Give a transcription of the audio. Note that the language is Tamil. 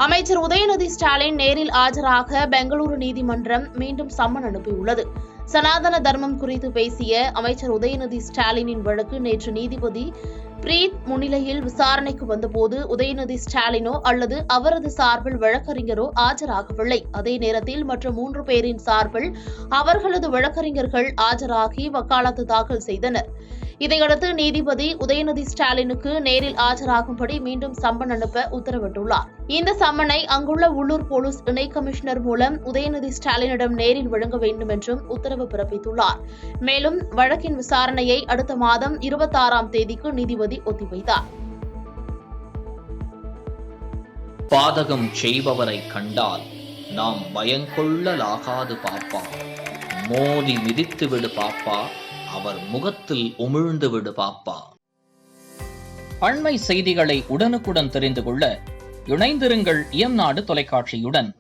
அமைச்சர் உதயநிதி ஸ்டாலின் நேரில் ஆஜராக பெங்களூரு நீதிமன்றம் மீண்டும் சம்மன் அனுப்பியுள்ளது. சனாதன தர்மம் குறித்து பேசிய அமைச்சர் உதயநிதி ஸ்டாலினின் வழக்கு நேற்று நீதிபதி பிரீத் முன்னிலையில் விசாரணைக்கு வந்தபோது உதயநிதி ஸ்டாலினோ அல்லது அவரது சார்பில் வழக்கறிஞரோ ஆஜராகவில்லை. அதே நேரத்தில் மற்ற 3 பேரின் சார்பில் அவர்களது வழக்கறிஞர்கள் ஆஜராகி வக்காலத்து தாக்கல் செய்தனர். இதையடுத்து நீதிபதி உதயநிதி ஸ்டாலினுக்கு நேரில் ஆஜராகும்படி மீண்டும் சம்மன் அனுப்ப உத்தரவிட்டுள்ளார். இந்த சம்மனை அங்குள்ள உள்ளூர் போலீஸ் இணை கமிஷனர் மூலம் உதயநிதி ஸ்டாலினிடம் நேரில் வழங்க வேண்டும் என்றும் உத்தரவு பிறப்பித்துள்ளார். மேலும் வழக்கின் விசாரணையை அடுத்த மாதம் 26ஆம் தேதிக்கு நீதிபதி ஒத்திவைத்தார். பாதகம் செய்பவரை கண்டால் நாம் பயங்கொள்ளலாகாது பாப்பா, மோதி மிதித்து விடு பாப்பா, அவர் முகத்தில் உமிழ்ந்து விடு பாப்பா. அண்மை செய்திகளை உடனுக்குடன் தெரிந்து கொள்ள இணைந்திருங்கள் இயம்நாடு தொலைக்காட்சியுடன்.